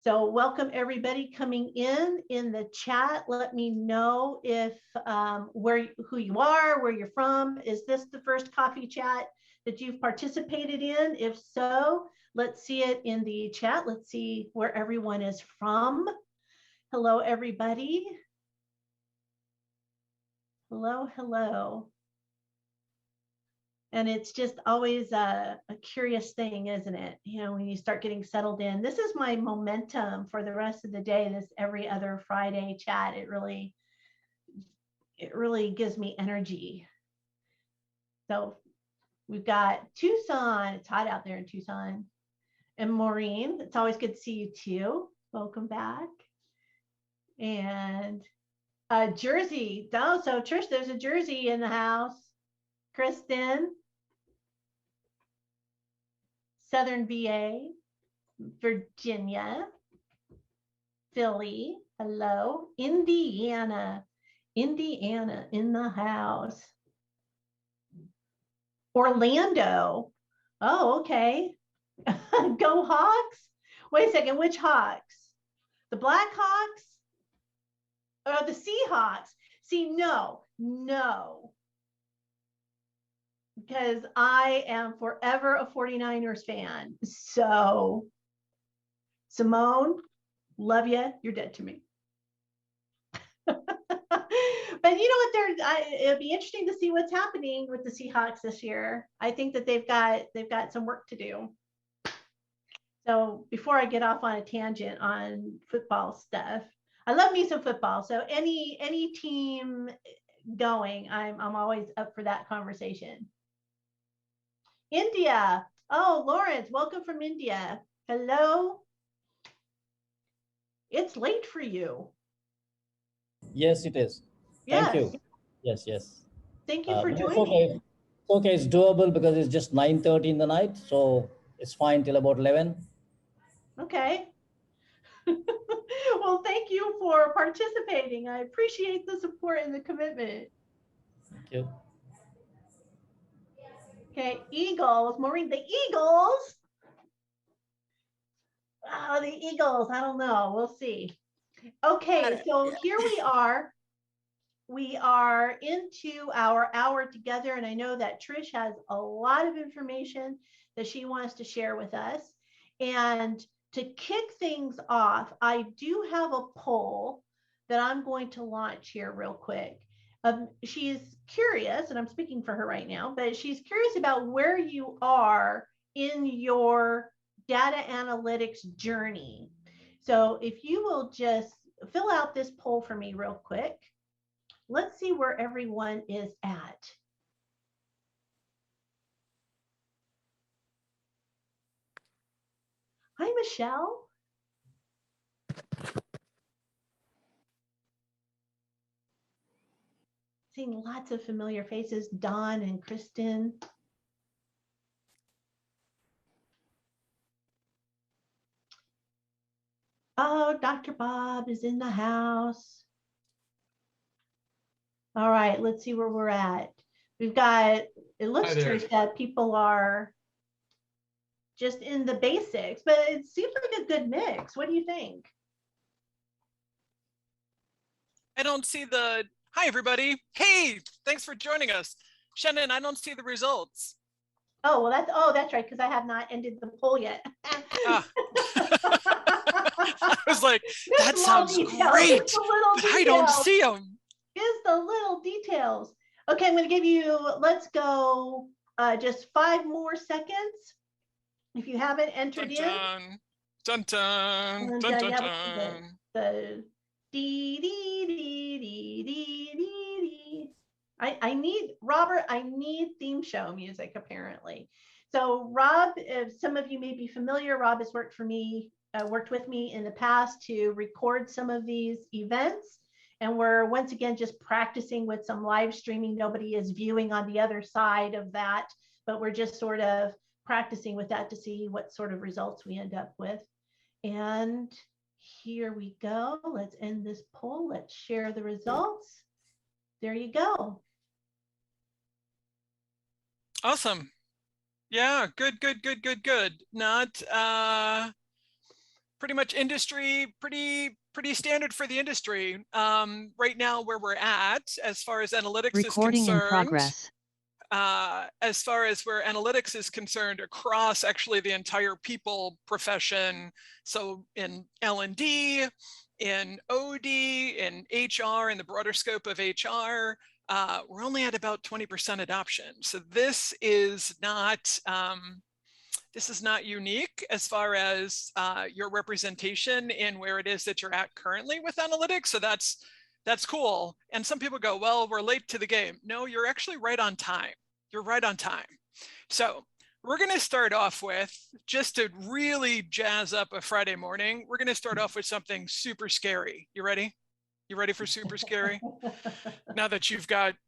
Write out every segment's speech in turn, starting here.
So welcome everybody coming in the chat. Let me know if who you are, where you're from. Is this the first coffee chat that you've participated in? If so, let's see it in the chat. Let's see where everyone is from. Hello, everybody. Hello, hello. And it's just always a curious thing, isn't it? You know, when you start getting settled in. This is my momentum for the rest of the day, this every other Friday chat. It really gives me energy. So we've got Tucson. It's hot out there in Tucson. And Maureen, it's always good to see you too. Welcome back. And Jersey. Oh, so Trish, there's a Jersey in the house. Kristen. Southern VA, Virginia, Philly, hello, Indiana in the house. Orlando, oh, okay. Go Hawks. Wait a second, which Hawks? The Blackhawks or the Seahawks? See, no. Because I am forever a 49ers fan. So, Simone, love you. You're dead to me. But you know what? It'll be interesting to see what's happening with the Seahawks this year. I think that they've got some work to do. So before I get off on a tangent on football stuff, I love me some football. So any team going, I'm always up for that conversation. India. Oh, Lawrence, welcome from India. Hello. It's late for you. Yes, it is. Yes. Thank you. Yes. Thank you for joining. It's okay, it's doable because it's just 9:30 in the night, so it's fine till about 11. Okay. Well, thank you for participating. I appreciate the support and the commitment. Thank you. Okay, Eagles. Maureen, the Eagles. Oh, the Eagles. I don't know. We'll see. Okay, so here we are. We are into our hour together, and I know that Trish has a lot of information that she wants to share with us. And to kick things off, I do have a poll that I'm going to launch here real quick. She's curious, and I'm speaking for her right now, but she's curious about where you are in your data analytics journey. So if you will just fill out this poll for me real quick. Let's see where everyone is at. Hi, Michelle. Seeing lots of familiar faces, Dawn and Kristen. Oh, Dr. Bob is in the house. All right, let's see where we're at. We've got, it looks, Trish, that people are just in the basics, but it seems like a good mix. What do you think? I don't see the, hi everybody. Hey, thanks for joining us. Shannon, I don't see the results. Oh, well, that's right, because I have not ended the poll yet. I was like, that sounds great, but I don't see them. It's the little details. Okay, I'm going to give you, let's go just 5 more seconds. If you haven't entered in. Dun, dun, dun, dun, dun. The dee, dee, dee, dee, dee, dee, dee. I need, Robert, I need theme show music, apparently. So Rob, if some of you may be familiar, Rob has worked with me in the past to record some of these events. And we're once again just practicing with some live streaming. Nobody is viewing on the other side of that, but we're just sort of practicing with that to see what sort of results we end up with. And here we go. Let's end this poll. Let's share the results. There you go. Awesome. Yeah, good. Not pretty much industry, pretty standard for the industry. Right now, where we're at, as far as analytics Recording is in concerned, progress. as far as where analytics is concerned across actually the entire people profession. So in L&D, in OD, in HR, in the broader scope of HR, we're only at about 20% adoption. So this is not unique as far as your representation in where it is that you're at currently with analytics. So that's cool. And some people go, well, we're late to the game. No, you're actually right on time. You're right on time. So we're going to start off with, just to really jazz up a Friday morning, we're going to start off with something super scary. You ready? You ready for super scary? Now that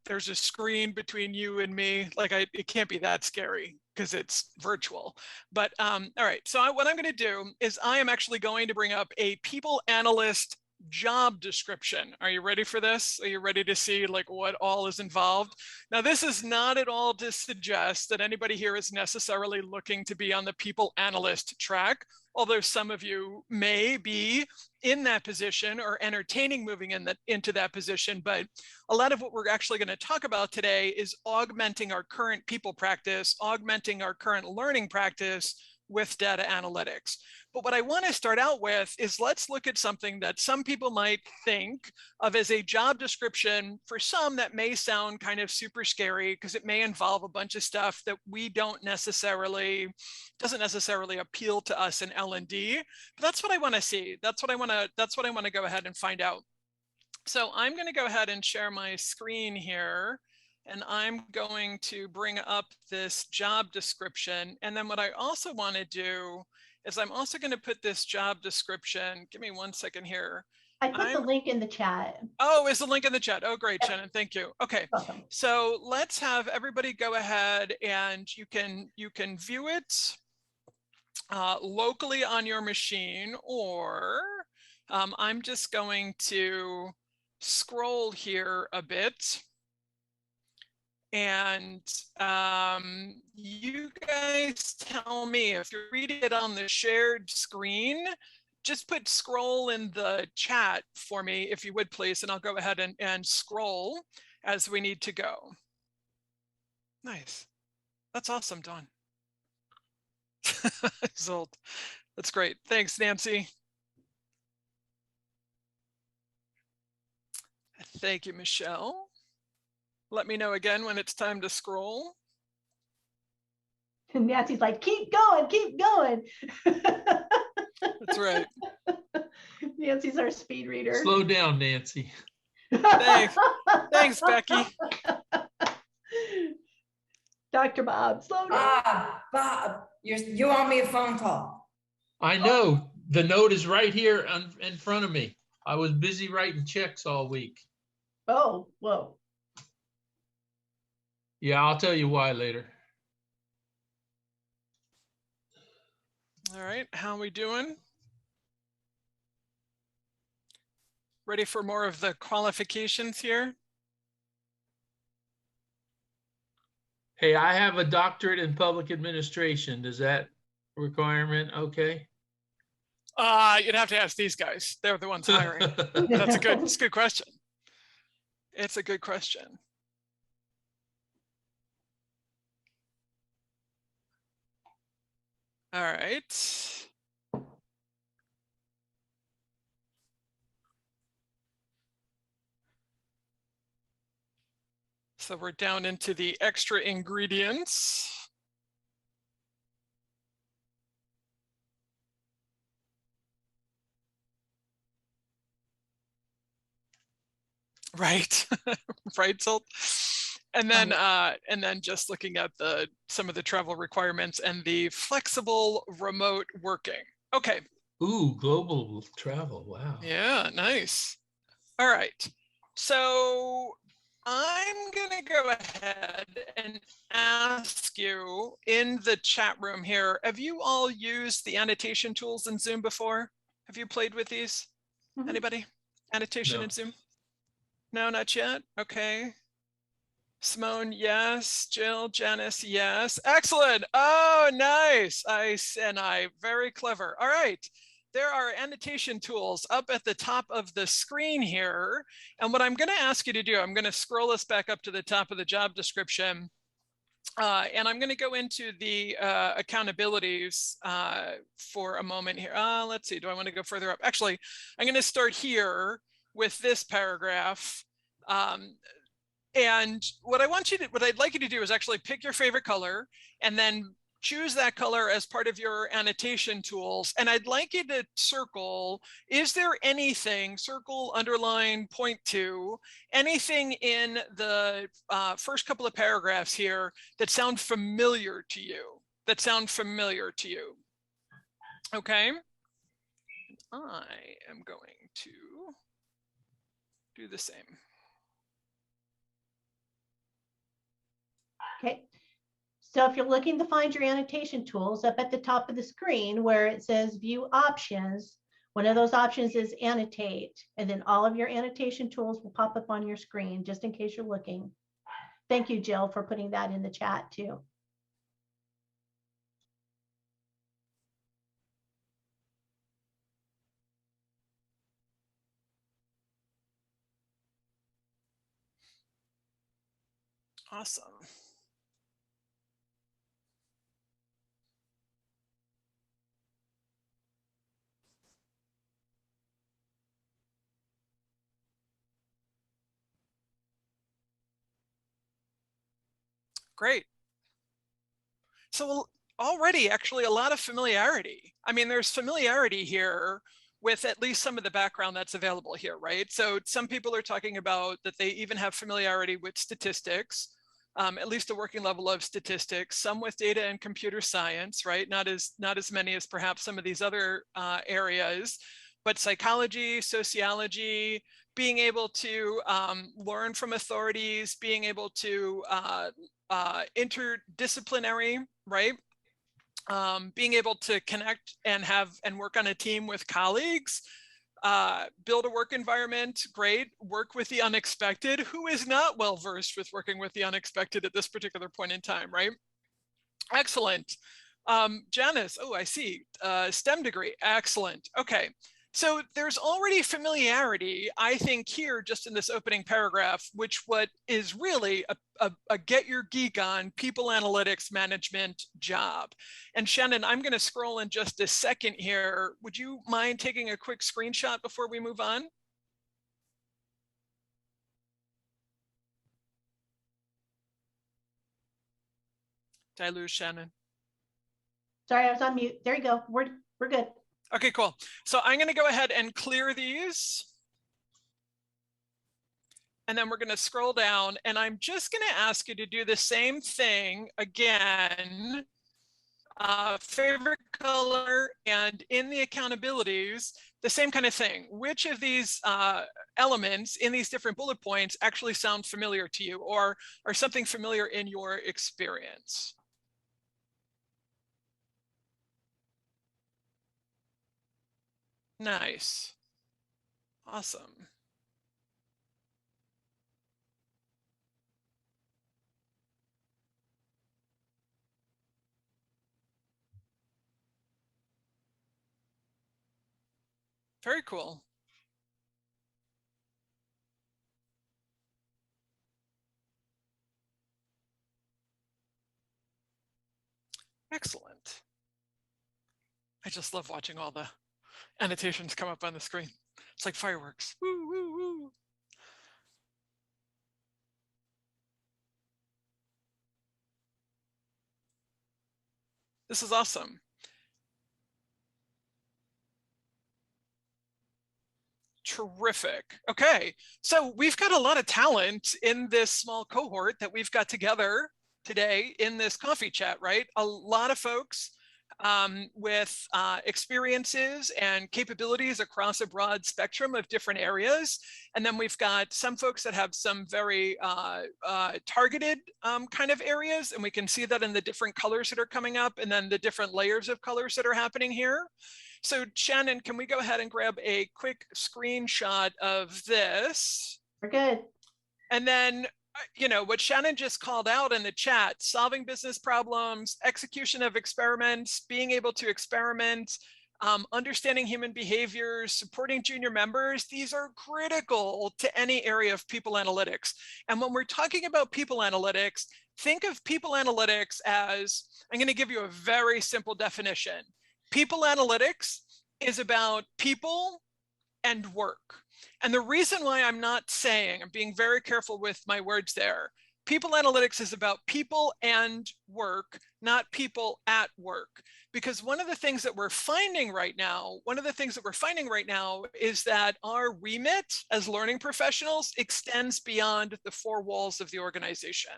there's a screen between you and me, like it can't be that scary because it's virtual. But all right, so what I'm going to do is I am actually going to bring up a people analyst job description. Are you ready for this? Are you ready to see like what all is involved? Now, this is not at all to suggest that anybody here is necessarily looking to be on the people analyst track, although some of you may be in that position or entertaining moving into that position. But a lot of what we're actually going to talk about today is augmenting our current people practice, augmenting our current learning practice with data analytics. But what I want to start out with is, let's look at something that some people might think of as a job description. For some, that may sound kind of super scary because it may involve a bunch of stuff that doesn't necessarily appeal to us in L&D. But that's what I want to see. That's what I want to go ahead and find out. So I'm going to go ahead and share my screen here. And I'm going to bring up this job description. And then what I also want to do is I'm also going to put this job description. Give me 1 second here. I put the link in the chat. Oh, is the link in the chat? Oh, great, Shannon. Thank you. Okay. So let's have everybody go ahead and you can view it locally on your machine, or I'm just going to scroll here a bit. And you guys tell me if you're reading it on the shared screen. Just put scroll in the chat for me, if you would, please, and I'll go ahead and scroll as we need to go. Nice. That's awesome, Dawn. That's great. Thanks, Nancy. Thank you, Michelle. Let me know again when it's time to scroll. And Nancy's like, keep going, keep going. That's right. Nancy's our speed reader. Slow down, Nancy. Thanks. Thanks, Becky. Dr. Bob, slow down. Bob, you owe me a phone call. I know. The note is right here in front of me. I was busy writing checks all week. Oh, whoa. Yeah, I'll tell you why later. All right, how are we doing? Ready for more of the qualifications here? Hey, I have a doctorate in public administration. Is that a requirement okay? You'd have to ask these guys. They're the ones hiring. It's a good question. It's a good question. All right. So we're down into the extra ingredients. Right, right, Zult. And then just looking at some of the travel requirements and the flexible remote working. Okay. Ooh, global travel. Wow. Yeah, nice. All right. So I'm gonna go ahead and ask you in the chat room here, have you all used the annotation tools in Zoom before? Have you played with these? Mm-hmm. Anybody? Annotation in Zoom? No, not yet. Okay. Simone, yes. Jill, Janice, yes. Excellent. Oh, nice. Very clever. All right. there are annotation tools up at the top of the screen here. And what I'm going to ask you to do, I'm going to scroll us back up to the top of the job description. And I'm going to go into the accountabilities for a moment here. Let's see, do I want to go further up? Actually, I'm going to start here with this paragraph. And what I'd like you to do is actually pick your favorite color and then choose that color as part of your annotation tools. And I'd like you to circle, is there anything, circle, underline, point to, anything in the first couple of paragraphs here that sound familiar to you, Okay. I am going to do the same. Okay. So if you're looking to find your annotation tools, up at the top of the screen where it says view options, one of those options is annotate, and then all of your annotation tools will pop up on your screen just in case you're looking. Thank you, Jill, for putting that in the chat too. Awesome. Great. So already actually a lot of familiarity. I mean, there's familiarity here with at least some of the background that's available here, right? So some people are talking about that they even have familiarity with statistics, at least a working level of statistics, some with data and computer science, right? Not as many as perhaps some of these other areas, but psychology, sociology, being able to learn from authorities, being able to interdisciplinary, right? Being able to connect and work on a team with colleagues, build a work environment, great, work with the unexpected. Who is not well versed with working with the unexpected at this particular point in time, right? Excellent. Janice, oh, I see, STEM degree, excellent. Okay. So there's already familiarity, I think, here just in this opening paragraph, which what is really a get your geek on people analytics management job. And Shannon, I'm going to scroll in just a second here. Would you mind taking a quick screenshot before we move on? Did I lose Shannon? Sorry, I was on mute. There you go. We're good. Okay, cool. So I'm going to go ahead and clear these. And then we're going to scroll down, and I'm just going to ask you to do the same thing again. Favorite color, and in the accountabilities, the same kind of thing. Which of these elements in these different bullet points actually sound familiar to you, or are something familiar in your experience? Nice. Awesome. Very cool. Excellent. I just love watching all the annotations come up on the screen. It's like fireworks. Woo, woo, woo. This is awesome. Terrific. Okay, so we've got a lot of talent in this small cohort that we've got together today in this coffee chat, right? A lot of folks with experiences and capabilities across a broad spectrum of different areas. And then we've got some folks that have some very targeted kind of areas, and we can see that in the different colors that are coming up, and then the different layers of colors that are happening here. So Shannon, can we go ahead and grab a quick screenshot of this? We're good. And then, you know, what Shannon just called out in the chat, solving business problems, execution of experiments, being able to experiment, understanding human behaviors, supporting junior members, these are critical to any area of people analytics. And when we're talking about people analytics, think of people analytics as, I'm going to give you a very simple definition. People analytics is about people and work. And the reason why I'm being very careful with my words there. People analytics is about people and work, not people at work. Because one of the things that we're finding right now is that our remit as learning professionals extends beyond the four walls of the organization.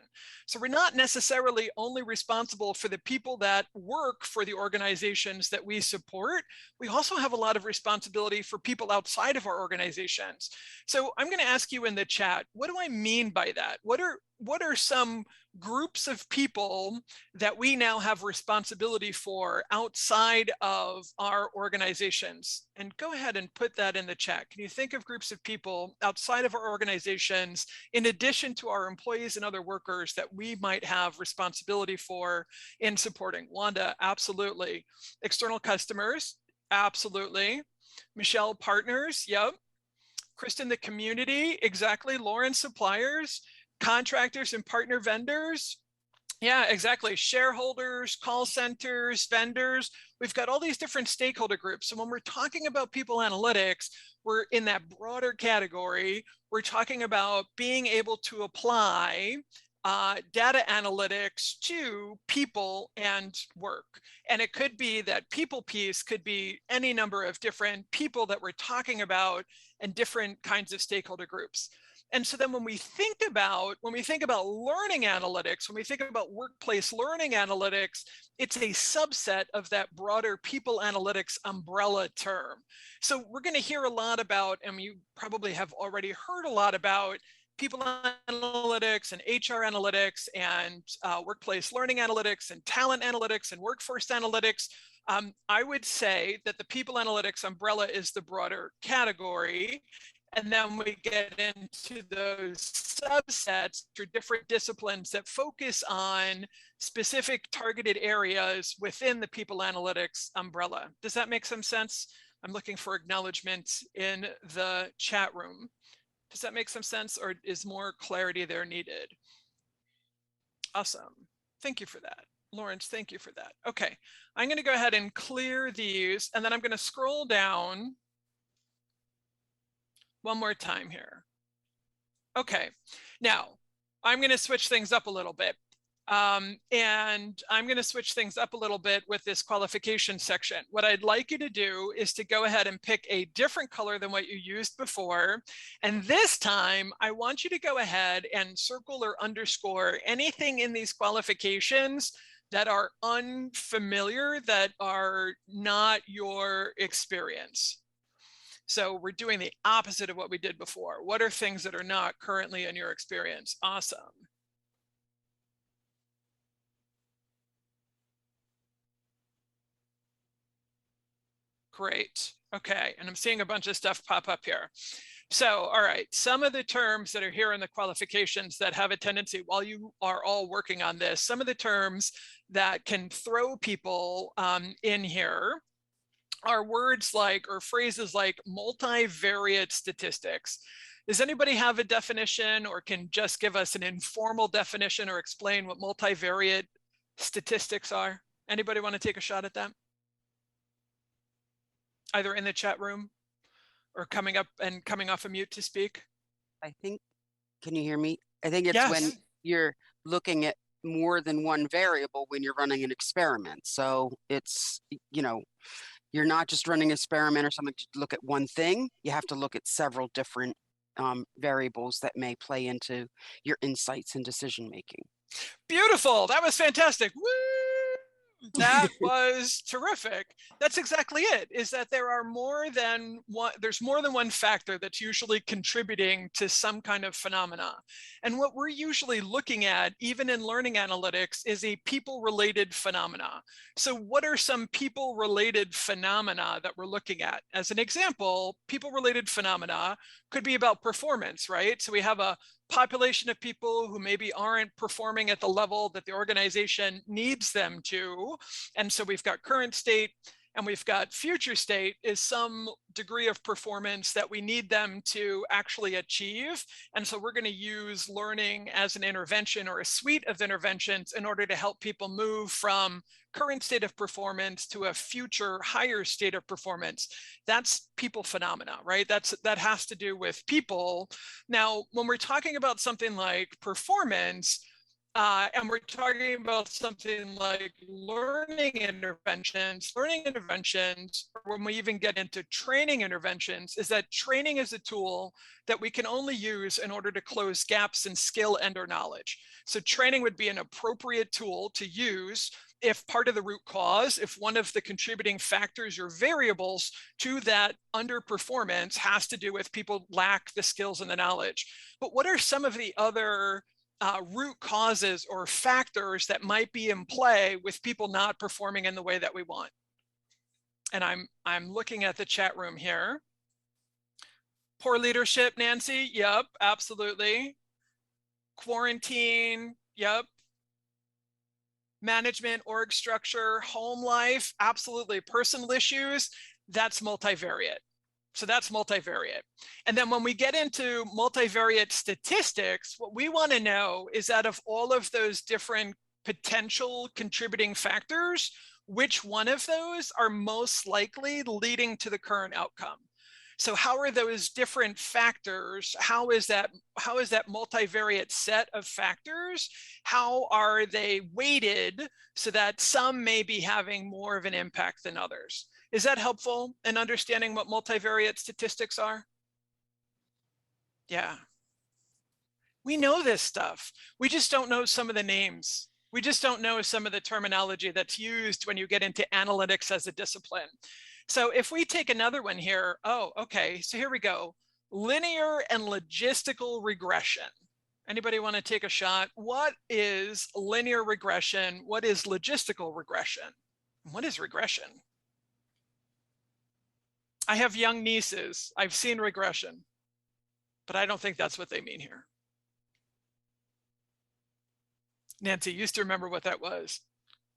So we're not necessarily only responsible for the people that work for the organizations that we support. We also have a lot of responsibility for people outside of our organizations. So I'm going to ask you in the chat, what do I mean by that? What are some groups of people that we now have responsibility for outside of our organizations? And go ahead and put that in the chat. Can you think of groups of people outside of our organizations, in addition to our employees and other workers, that we might have responsibility for in supporting? Wanda, absolutely. External customers, absolutely. Michelle, partners, yep. Kristen, the community, exactly. Lauren, suppliers. Contractors and partner vendors. Yeah, exactly. Shareholders, call centers, vendors. We've got all these different stakeholder groups. So when we're talking about people analytics, we're in that broader category. We're talking about being able to apply data analytics to people and work. And it could be that people piece could be any number of different people that we're talking about and different kinds of stakeholder groups. And so then when we think about learning analytics, when we think about workplace learning analytics, it's a subset of that broader people analytics umbrella term. So we're going to hear a lot about, and you probably have already heard a lot about, people analytics and HR analytics and workplace learning analytics and talent analytics and workforce analytics. I would say that the people analytics umbrella is the broader category. And then we get into those subsets or different disciplines that focus on specific targeted areas within the people analytics umbrella. Does that make some sense? I'm looking for acknowledgement in the chat room. Does that make some sense, or is more clarity there needed? Awesome. Thank you for that. Lawrence, thank you for that. Okay, I'm going to go ahead and clear these, and then I'm going to scroll down one more time here. Okay, now I'm going to switch things up a little bit. And I'm going to switch things up a little bit with this qualification section. What I'd like you to do is to go ahead and pick a different color than what you used before. And this time, I want you to go ahead and circle or underscore anything in these qualifications that are unfamiliar, that are not your experience. So we're doing the opposite of what we did before. What are things that are not currently in your experience? Awesome. Great. Okay, and I'm seeing a bunch of stuff pop up here. So, all right, some of the terms that are here in the qualifications that have a tendency, while you are all working on this, some of the terms that can throw people in here are words like, or phrases like, multivariate statistics. Does anybody have a definition, or can just give us an informal definition or explain what multivariate statistics are? Anybody want to take a shot at that? Either in the chat room or coming up and coming off a mute to speak? I think, can you hear me? I think it's Yes. when you're looking at more than one variable when you're running an experiment. So it's, you know, you're not just running an experiment or something to look at one thing. You have to look at several different variables that may play into your insights and decision making. Beautiful. That was fantastic. Woo! That was terrific. That's exactly it, is that there are more than one, there's more than one factor that's usually contributing to some kind of phenomena. And what we're usually looking at, even in learning analytics, is a people-related phenomena. So what are some people-related phenomena that we're looking at? As an example, people-related phenomena could be about performance, right? So we have a population of people who maybe aren't performing at the level that the organization needs them to. And so we've got current state And we've got future state is some degree of performance that we need them to actually achieve. And so we're going to use learning as an intervention or a suite of interventions in order to help people move from current state of performance to a future higher state of performance. That's people phenomena, right? That has to do with people. Now, when we're talking about something like performance, and we're talking about something like learning interventions, when we even get into training interventions, is that training is a tool that we can only use in order to close gaps in skill and or knowledge. So training would be an appropriate tool to use if part of the root cause, if one of the contributing factors or variables to that underperformance has to do with people lack the skills and the knowledge. But what are some of the other root causes or factors that might be in play with people not performing in the way that we want? And I'm looking at the chat room here. Poor leadership, Nancy. Yep, absolutely. Quarantine. Yep. Management, org structure, home life. Absolutely. Personal issues. That's multivariate. So that's multivariate. And then when we get into multivariate statistics, what we want to know is out of all of those different potential contributing factors, which one of those are most likely leading to the current outcome. So how are those different factors? How is that multivariate set of factors? How are they weighted so that some may be having more of an impact than others? Is that helpful in understanding what multivariate statistics are? Yeah. We know this stuff. We just don't know some of the names. We just don't know some of the terminology that's used when you get into analytics as a discipline. So if we take another one here, oh, okay, so here we go. Linear and logistical regression. Anybody want to take a shot? What is linear regression? What is logistical regression? What is regression? I have young nieces. I've seen regression, but I don't think that's what they mean here. Nancy used to remember what that was.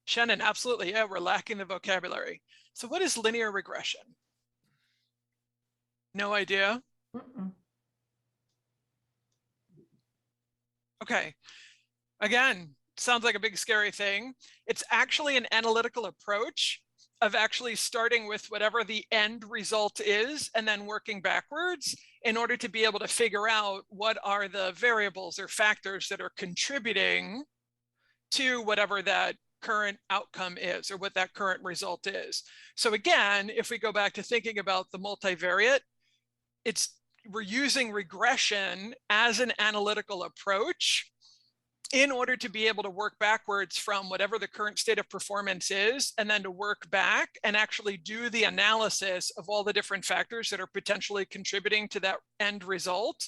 Shannon, absolutely. Yeah, we're lacking the vocabulary. So what is linear regression? No idea? Okay. Again, sounds like a big scary thing. It's actually an analytical approach of actually starting with whatever the end result is and then working backwards in order to be able to figure out what are the variables or factors that are contributing to whatever that current outcome is or what that current result is. So again, if we go back to thinking about the multivariate, we're using regression as an analytical approach in order to be able to work backwards from whatever the current state of performance is, and then to work back and actually do the analysis of all the different factors that are potentially contributing to that end result,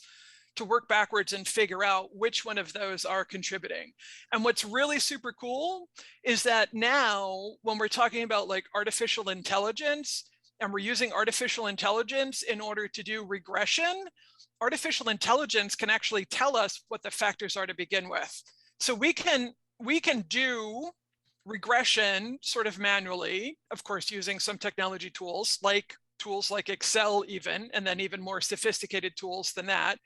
to work backwards and figure out which one of those are contributing. And what's really super cool is that now when we're talking about like artificial intelligence, and we're using artificial intelligence in order to do regression, artificial intelligence can actually tell us what the factors are to begin with. So we can do regression sort of manually, of course, using some technology tools like Excel even, and then even more sophisticated tools than that.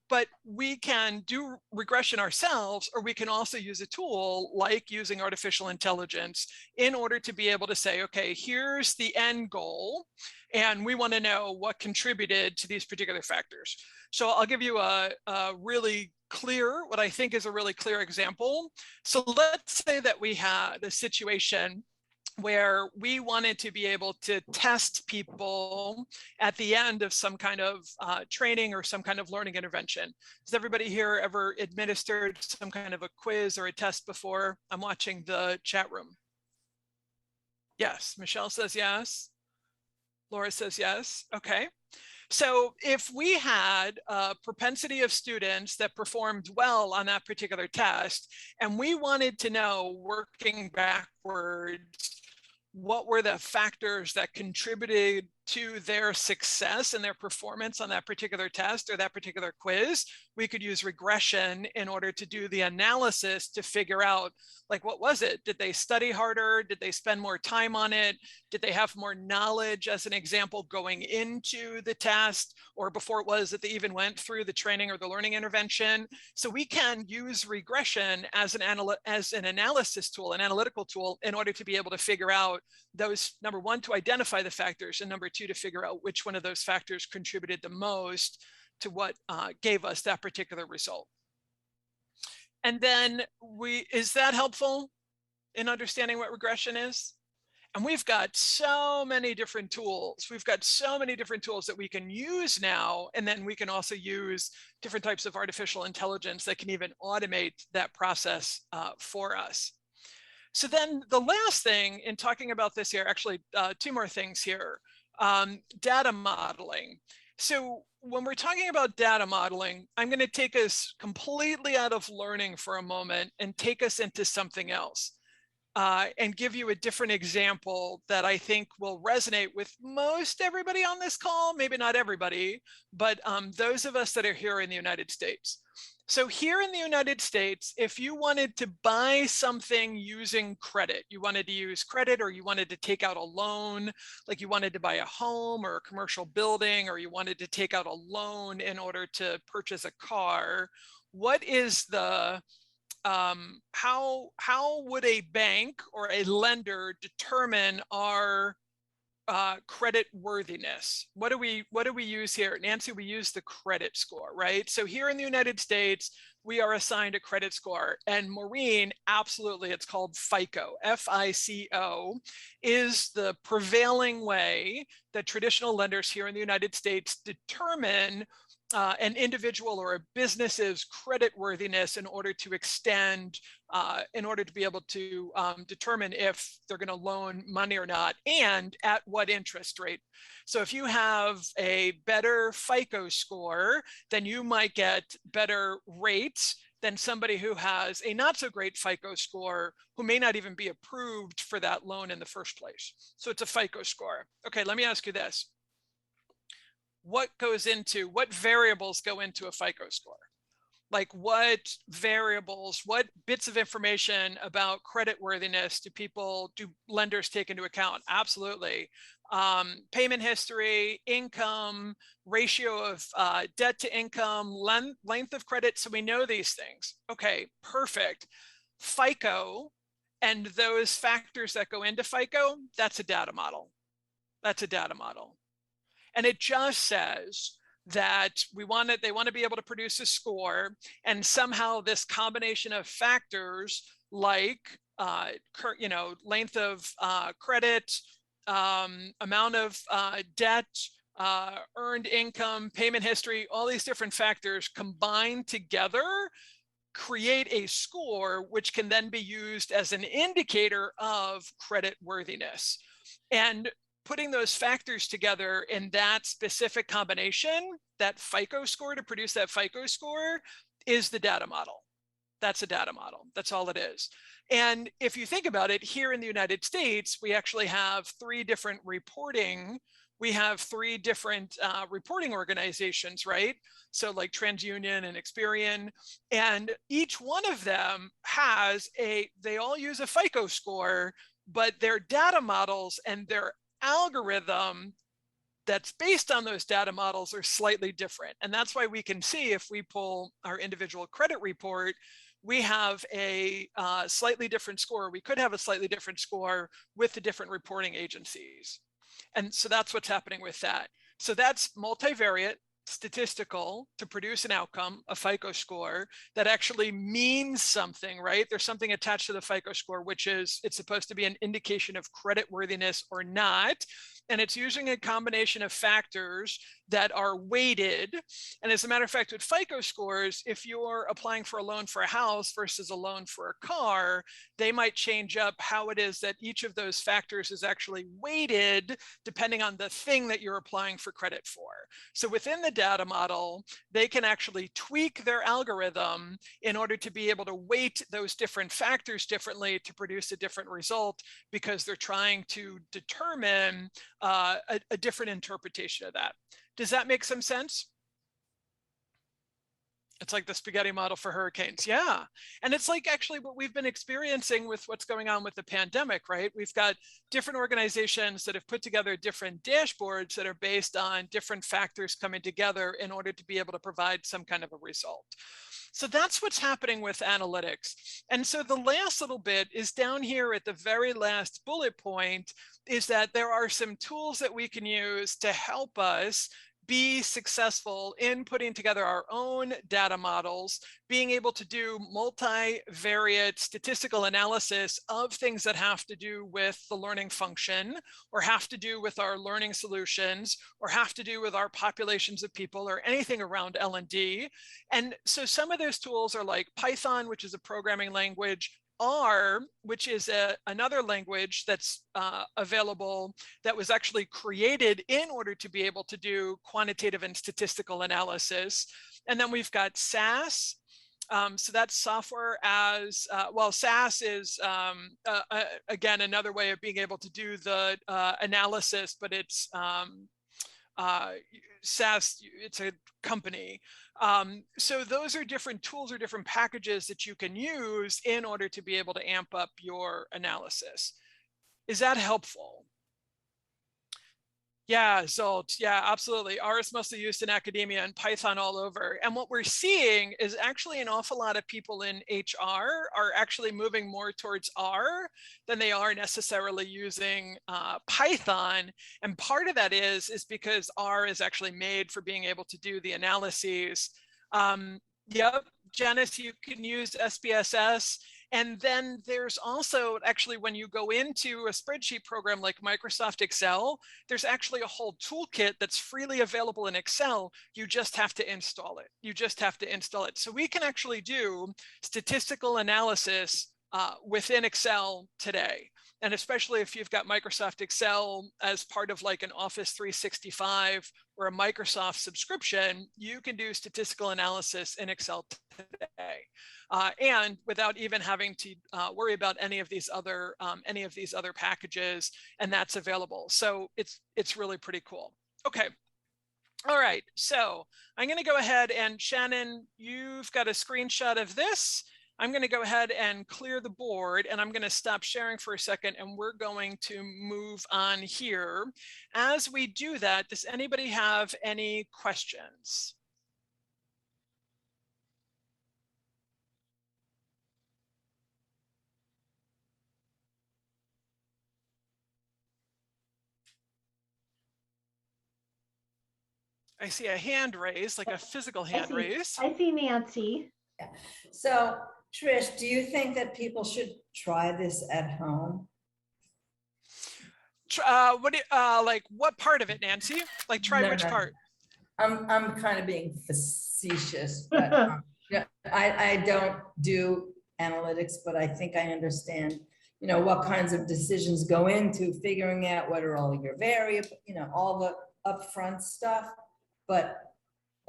But we can do regression ourselves, or we can also use a tool like using artificial intelligence in order to be able to say, okay, here's the end goal, and we want to know what contributed to these particular factors. So I'll give you a really clear, what I think is a really clear example. So let's say that we had a situation where we wanted to be able to test people at the end of some kind of training or some kind of learning intervention. Has everybody here ever administered some kind of a quiz or a test before? I'm watching the chat room. Yes, Michelle says yes. Laura says yes. Okay. So if we had a propensity of students that performed well on that particular test, and we wanted to know, working backwards, what were the factors that contributed to their success and their performance on that particular test or that particular quiz, we could use regression in order to do the analysis to figure out, like, what was it? Did they study harder? Did they spend more time on it? Did they have more knowledge, as an example, going into the test or before it was that they even went through the training or the learning intervention? So we can use regression as an analysis tool, an analytical tool, in order to be able to figure out those, number one, to identify the factors, and number two, to figure out which one of those factors contributed the most to what gave us that particular result. And then is that helpful in understanding what regression is? And we've got so many different tools. We've got so many different tools that we can use now. And then we can also use different types of artificial intelligence that can even automate that process for us. So then the last thing in talking about this here, actually two more things here, data modeling. So when we're talking about data modeling, I'm going to take us completely out of learning for a moment and take us into something else and give you a different example that I think will resonate with most everybody on this call, maybe not everybody, but those of us that are here in the United States. So here in the United States, if you wanted to buy something using credit, you wanted to use credit, or you wanted to take out a loan, like you wanted to buy a home or a commercial building, or you wanted to take out a loan in order to purchase a car, what is the, how would a bank or a lender determine our credit worthiness? What do we use here? Nancy, we use the credit score, right? So here in the United States, we are assigned a credit score. And Maureen, absolutely, it's called FICO, F-I-C-O, is the prevailing way that traditional lenders here in the United States determine an individual or a business's credit worthiness in order to extend, in order to be able to determine if they're going to loan money or not, and at what interest rate. So if you have a better FICO score, then you might get better rates than somebody who has a not so great FICO score, who may not even be approved for that loan in the first place. So it's a FICO score. Okay, let me ask you this. What variables go into a FICO score? Like what variables, what bits of information about credit worthiness do lenders take into account? Absolutely. Payment history, income, ratio of debt to income, length of credit. So we know these things. Okay, perfect. FICO and those factors that go into FICO, that's a data model. That's a data model. And it just says that they want to be able to produce a score, and somehow this combination of factors like length of credit, amount of debt, earned income, payment history, all these different factors combined together create a score which can then be used as an indicator of credit worthiness. And putting those factors together in that specific combination, that FICO score, to produce that FICO score, is the data model. That's a data model. That's all it is. And if you think about it, here in the United States, we actually have three different reporting organizations, right? So like TransUnion and Experian, and each one of them they all use a FICO score, but their data models and their algorithm that's based on those data models are slightly different. And that's why we can see, if we pull our individual credit report, we have a slightly different score. We could have a slightly different score with the different reporting agencies. And so that's what's happening with that. So that's multivariate, statistical, to produce an outcome, a FICO score that actually means something, right? There's something attached to the FICO score, which is it's supposed to be an indication of credit worthiness or not. And it's using a combination of factors that are weighted. And as a matter of fact, with FICO scores, if you're applying for a loan for a house versus a loan for a car, they might change up how it is that each of those factors is actually weighted depending on the thing that you're applying for credit for. So within the data model, they can actually tweak their algorithm in order to be able to weight those different factors differently to produce a different result, because they're trying to determine a different interpretation of that. Does that make some sense? It's like the spaghetti model for hurricanes. Yeah. And it's like actually what we've been experiencing with what's going on with the pandemic, right? We've got different organizations that have put together different dashboards that are based on different factors coming together in order to be able to provide some kind of a result. So that's what's happening with analytics. And so the last little bit is down here at the very last bullet point, is that there are some tools that we can use to help us be successful in putting together our own data models, being able to do multivariate statistical analysis of things that have to do with the learning function, or have to do with our learning solutions, or have to do with our populations of people, or anything around L&D. And so some of those tools are like Python, which is a programming language, R, which is another language that's available, that was actually created in order to be able to do quantitative and statistical analysis. And then we've got SAS. So that's software as, well, SAS is, again, another way of being able to do the analysis, but it's SAS, it's a company. So those are different tools or different packages that you can use in order to be able to amp up your analysis. Is that helpful? Yeah, Zolt, yeah, absolutely. R is mostly used in academia and Python all over. And what we're seeing is actually an awful lot of people in HR are actually moving more towards R than they are necessarily using Python. And part of that is because R is actually made for being able to do the analyses. Yep, Janice, you can use SPSS. And then there's also actually, when you go into a spreadsheet program like Microsoft Excel, there's actually a whole toolkit that's freely available in Excel. You just have to install it. You just have to install it. So we can actually do statistical analysis within Excel today. And especially if you've got Microsoft Excel as part of like an Office 365 or a Microsoft subscription, you can do statistical analysis in Excel today. And without even having to worry about any of these other packages, and that's available. So it's really pretty cool. Okay. All right. So I'm going to go ahead and Shannon, you've got a screenshot of this. I'm going to go ahead and clear the board, and I'm going to stop sharing for a second, and we're going to move on here. As we do that, does anybody have any questions? I see a hand raised, like a physical hand raised. I see Nancy. Yeah. So Trish, do you think that people should try this at home? Like what part of it, Nancy? Like try which part? I'm kind of being facetious, but yeah, I don't do analytics, but I think I understand, you know, what kinds of decisions go into figuring out what are all your variables, you know, all the upfront stuff. But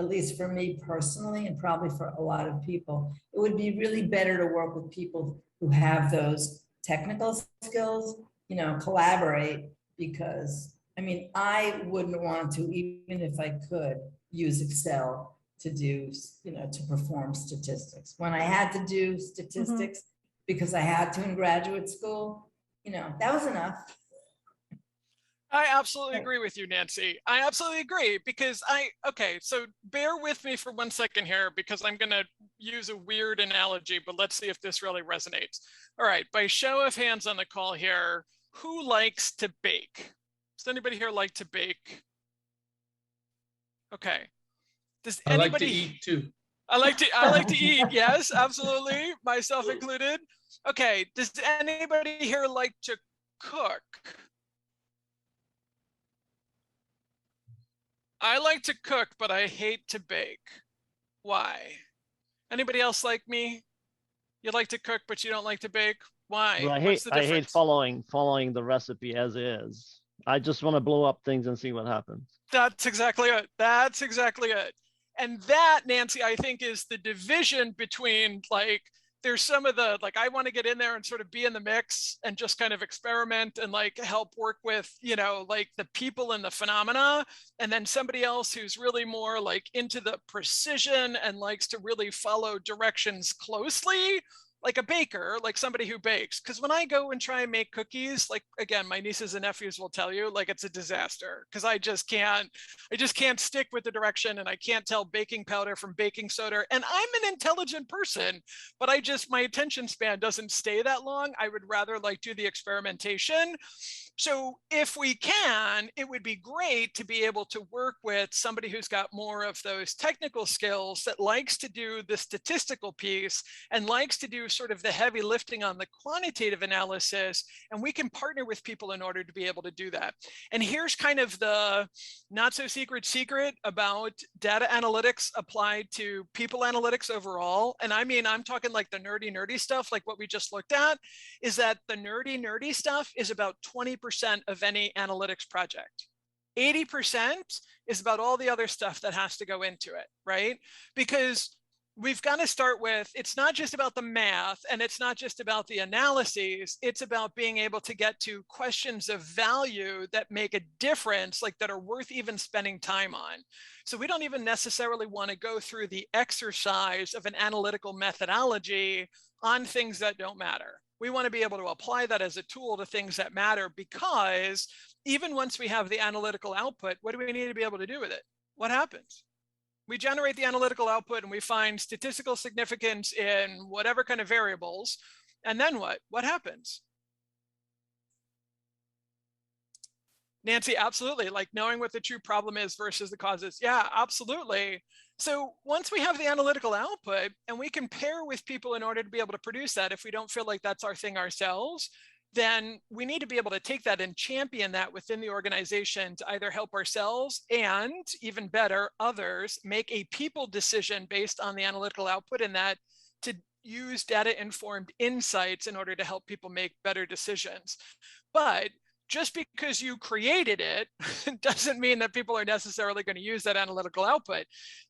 at least for me personally, and probably for a lot of people, it would be really better to work with people who have those technical skills, you know, collaborate, because I mean, I wouldn't want to, even if I could, use Excel to do, you know, to perform statistics. When I had to do statistics because I had to in graduate school, you know, that was enough. I absolutely agree with you, Nancy. I absolutely agree, because okay, so bear with me for 1 second here, because I'm going to use a weird analogy, but let's see if this really resonates. All right, by show of hands on the call here, who likes to bake? Does anybody here like to bake? Okay. Does anybody? I like to eat too. I like to eat. Yes, absolutely. Myself included. Okay. Does anybody here like to cook? I like to cook, but I hate to bake. Why? Anybody else like me? You like to cook, but you don't like to bake? Why? Well, What's the I hate difference? following the recipe as is. I just want to blow up things and see what happens. That's exactly it. That's exactly it. And that, Nancy, I think is the division between like, there's some of the, like, I want to get in there and sort of be in the mix and just kind of experiment and like help work with, you know, like the people and the phenomena. And then somebody else who's really more like into the precision and likes to really follow directions closely, like a baker, like somebody who bakes. Because when I go and try and make cookies, like again, my nieces and nephews will tell you, like it's a disaster because I just can't stick with the direction and I can't tell baking powder from baking soda. And I'm an intelligent person, but my attention span doesn't stay that long. I would rather like do the experimentation. So if we can, it would be great to be able to work with somebody who's got more of those technical skills that likes to do the statistical piece and likes to do sort of the heavy lifting on the quantitative analysis. And we can partner with people in order to be able to do that. And here's kind of the not so secret about data analytics applied to people analytics overall. And I mean, I'm talking like the nerdy stuff, like what we just looked at, is that the nerdy stuff is about 20% of any analytics project. 80% is about all the other stuff that has to go into it, right? Because we've got to start with, it's not just about the math and it's not just about the analyses, it's about being able to get to questions of value that make a difference, like that are worth even spending time on. So we don't even necessarily want to go through the exercise of an analytical methodology on things that don't matter. We want to be able to apply that as a tool to things that matter, because even once we have the analytical output, what do we need to be able to do with it? What happens? We generate the analytical output and we find statistical significance in whatever kind of variables. And then what? What happens? Nancy, absolutely. Like knowing what the true problem is versus the causes. Yeah, absolutely. So once we have the analytical output and we can pair with people in order to be able to produce that, if we don't feel like that's our thing ourselves, then we need to be able to take that and champion that within the organization to either help ourselves and, even better, others make a people decision based on the analytical output, and that to use data-informed insights in order to help people make better decisions. But just because you created it doesn't mean that people are necessarily going to use that analytical output.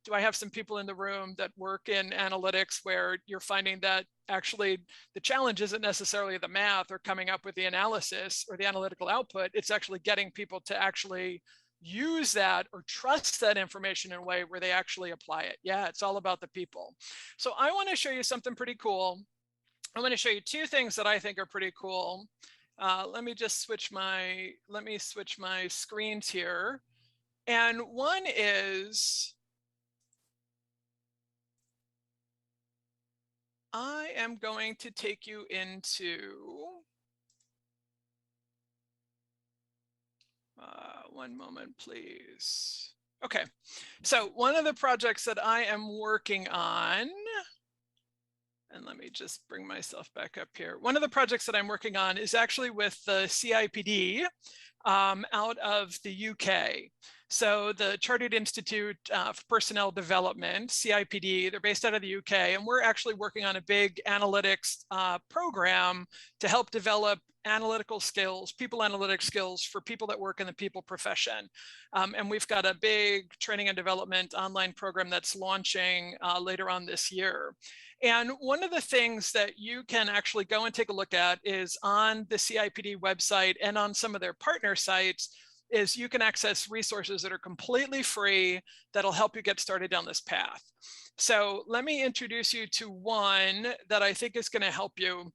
Do I have some people in the room that work in analytics where you're finding that actually the challenge isn't necessarily the math or coming up with the analysis or the analytical output, it's actually getting people to actually use that or trust that information in a way where they actually apply it? Yeah, it's all about the people. So I want to show you something pretty cool. I'm going to show you two things that I think are pretty cool. Let me switch my screens here. And one is, I am going to take you into, one moment, please. Okay, so one of the projects that I am working on, and let me just bring myself back up here. One of the projects that I'm working on is actually with the CIPD out of the UK. So the Chartered Institute for Personnel Development, CIPD, they're based out of the UK, and we're actually working on a big analytics program to help develop analytical skills, people analytics skills for people that work in the people profession. And we've got a big training and development online program that's launching later on this year. And one of the things that you can actually go and take a look at is on the CIPD website and on some of their partner sites, is you can access resources that are completely free that'll help you get started down this path. So let me introduce you to one that I think is going to help you.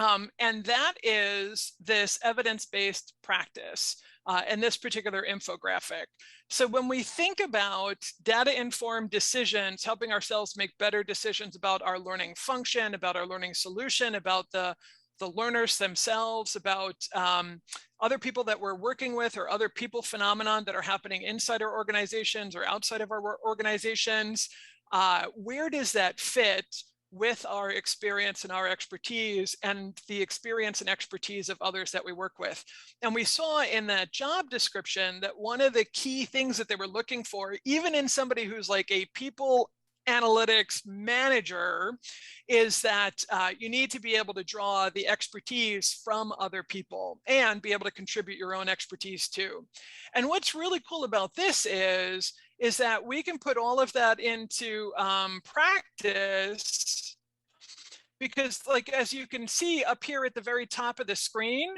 And that is this evidence-based practice and this particular infographic. So when we think about data-informed decisions, helping ourselves make better decisions about our learning function, about our learning solution, about the learners themselves, about other people that we're working with or other people phenomenon that are happening inside our organizations or outside of our organizations, where does that fit with our experience and our expertise and the experience and expertise of others that we work with. And we saw in that job description that one of the key things that they were looking for, even in somebody who's like a people analytics manager, is that you need to be able to draw the expertise from other people and be able to contribute your own expertise too. And what's really cool about this is that we can put all of that into practice, because like, as you can see up here at the very top of the screen,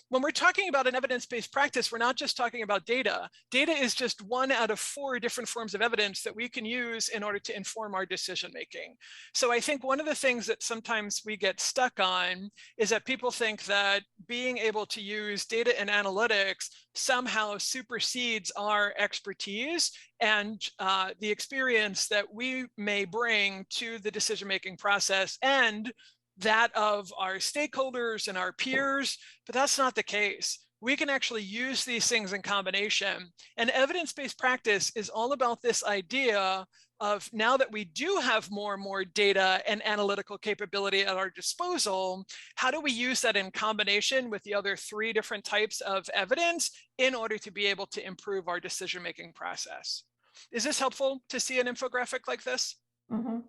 when we're talking about an evidence-based practice, we're not just talking about data. Data is just one out of 4 different forms of evidence that we can use in order to inform our decision-making. So I think one of the things that sometimes we get stuck on is that people think that being able to use data and analytics somehow supersedes our expertise and the experience that we may bring to the decision-making process and that of our stakeholders and our peers, but that's not the case. We can actually use these things in combination. And evidence-based practice is all about this idea of, now that we do have more and more data and analytical capability at our disposal, how do we use that in combination with the other 3 different types of evidence in order to be able to improve our decision-making process? Is this helpful to see an infographic like this? Mhm.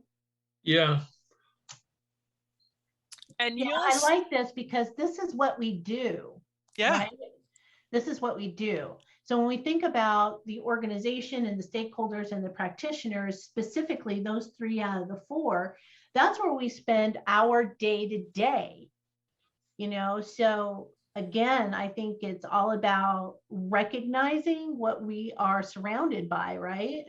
Yeah. And Yeah, I like this because this is what we do. Yeah. Right? This is what we do. So when we think about the organization and the stakeholders and the practitioners, specifically those 3 out of the 4, that's where we spend our day to day. So again, I think it's all about recognizing what we are surrounded by, right?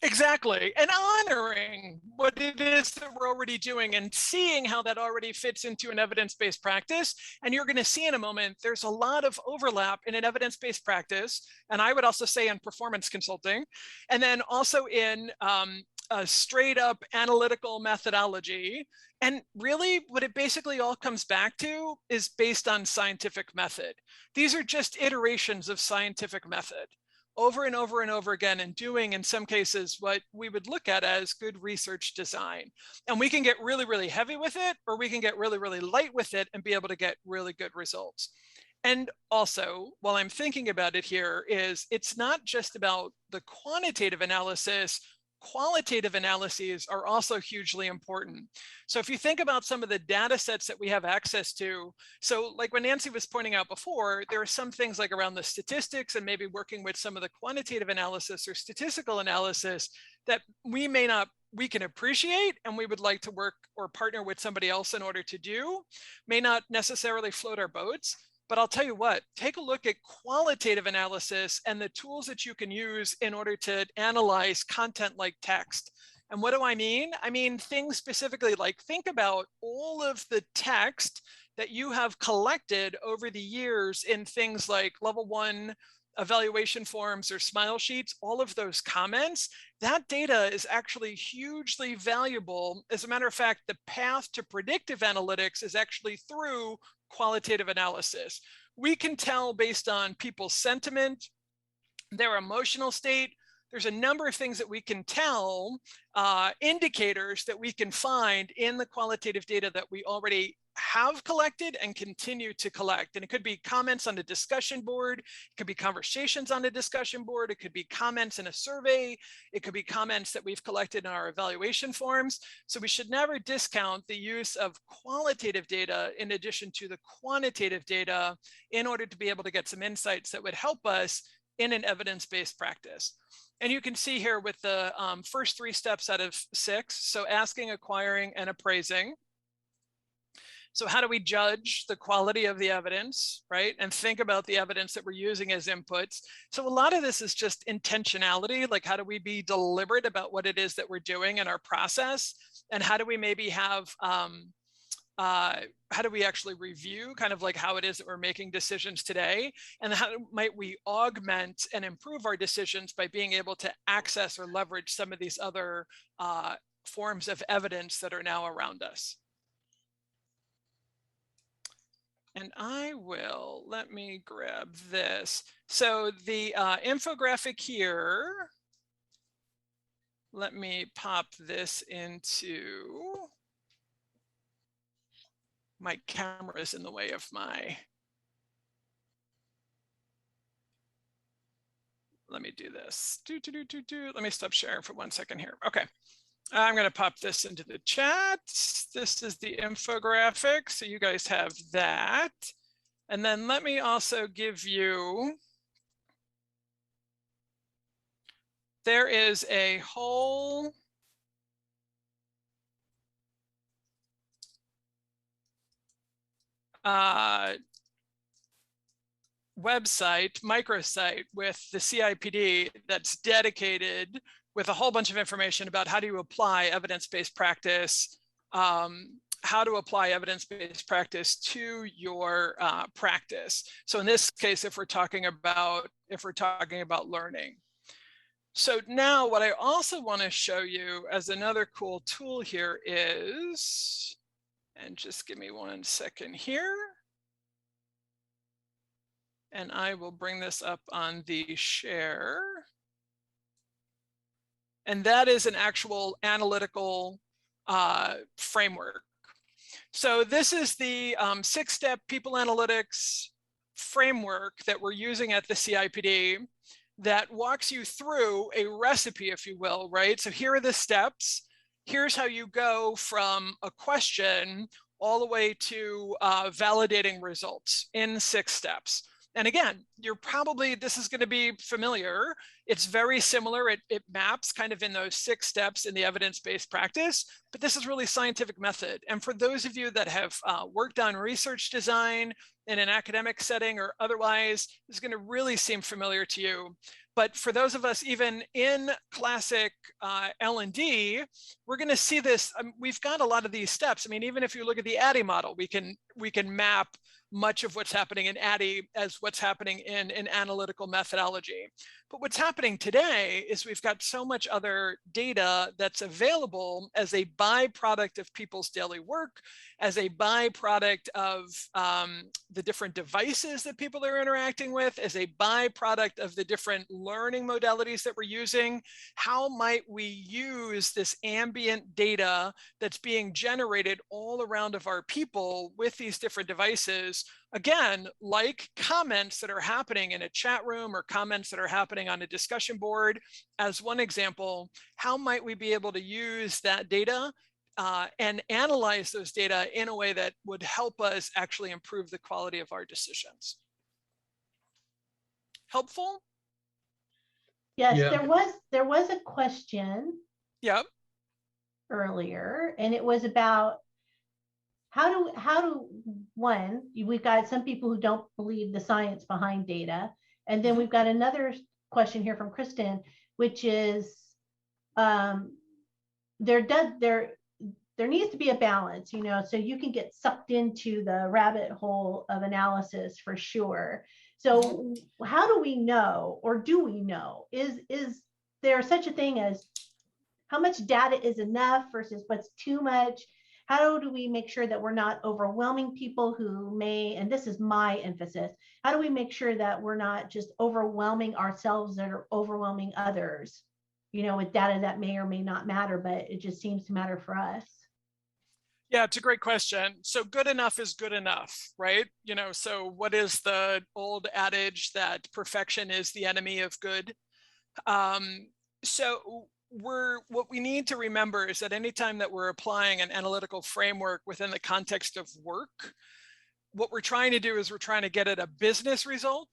Exactly. And honoring what it is that we're already doing and seeing how that already fits into an evidence-based practice. And you're going to see in a moment, there's a lot of overlap in an evidence-based practice. And I would also say in performance consulting, and then also in a straight up analytical methodology. And really what it basically all comes back to is based on scientific method. These are just iterations of scientific method, over and over and over again, and doing, in some cases, what we would look at as good research design. And we can get really, really heavy with it, or we can get really, really light with it and be able to get really good results. And also, while I'm thinking about it here, is it's not just about the quantitative analysis. Qualitative analyses are also hugely important. So if you think about some of the data sets that we have access to, so like when Nancy was pointing out before, there are some things like around the statistics and maybe working with some of the quantitative analysis or statistical analysis that we can appreciate and we would like to work or partner with somebody else in order to do, may not necessarily float our boats. But I'll tell you what, take a look at qualitative analysis and the tools that you can use in order to analyze content like text. And what do I mean? I mean things specifically like, think about all of the text that you have collected over the years in things like level 1 evaluation forms or smile sheets, all of those comments. That data is actually hugely valuable. As a matter of fact, the path to predictive analytics is actually through qualitative analysis. We can tell based on people's sentiment, their emotional state. There's a number of things that we can tell, indicators that we can find in the qualitative data that we already have collected and continue to collect. And it could be comments on a discussion board, it could be conversations on a discussion board, it could be comments in a survey, it could be comments that we've collected in our evaluation forms. So we should never discount the use of qualitative data in addition to the quantitative data in order to be able to get some insights that would help us in an evidence-based practice. And you can see here with the first 3 steps out of 6, so asking, acquiring, and appraising. So how do we judge the quality of the evidence, right? And think about the evidence that we're using as inputs. So a lot of this is just intentionality, like how do we be deliberate about what it is that we're doing in our process? And how do we maybe have, how do we actually review kind of like how it is that we're making decisions today? And how might we augment and improve our decisions by being able to access or leverage some of these other forms of evidence that are now around us? And let me grab this. So the infographic here let me pop this into, my camera is in the way of my, let me do this. Let me stop sharing for 1 second here. Okay. I'm going to pop this into the chat. This is the infographic, so you guys have that. And then let me also give you, there is a whole website, microsite with the CIPD that's dedicated with a whole bunch of information about how do you apply evidence-based practice, how to apply evidence-based practice to your practice. So in this case, if we're talking about learning. So now what I also want to show you as another cool tool here is, and just give me 1 second here, and I will bring this up on the share. And that is an actual analytical framework. So this is the 6-step people analytics framework that we're using at the CIPD that walks you through a recipe, if you will, right? So here are the steps. Here's how you go from a question all the way to validating results in 6 steps. And again, you're probably, this is going to be familiar. It's very similar. It maps kind of in those 6 steps in the evidence-based practice, but this is really scientific method. And for those of you that have worked on research design in an academic setting or otherwise, this is going to really seem familiar to you. But for those of us even in classic L&D, we're going to see this. We've got a lot of these steps. I mean, even if you look at the ADDIE model, we can map much of what's happening in ADDIE as what's happening in an analytical methodology. But what's happening today is we've got so much other data that's available as a byproduct of people's daily work, as a byproduct of the different devices that people are interacting with, as a byproduct of the different learning modalities that we're using. How might we use this ambient data that's being generated all around of our people with these different devices? Again, like comments that are happening in a chat room or comments that are happening on a discussion board, as one example, how might we be able to use that data and analyze those data in a way that would help us actually improve the quality of our decisions? Helpful? Yes, Yeah. there was a question Yep. earlier, and it was about how do one, we've got some people who don't believe the science behind data, and then we've got another question here from Kristen, which is there needs to be a balance, you know, so you can get sucked into the rabbit hole of analysis for sure. So how do we know, or do we know, is there such a thing as how much data is enough versus what's too much? How do we make sure that we're not overwhelming people who may, and this is my emphasis, how do we make sure that we're not just overwhelming ourselves that are overwhelming others, you know, with data that may or may not matter, but it just seems to matter for us? Yeah, it's a great question. So good enough is good enough, right? You know, so what is the old adage that perfection is the enemy of good? So what we need to remember is that anytime that we're applying an analytical framework within the context of work, what we're trying to do is we're trying to get at a business result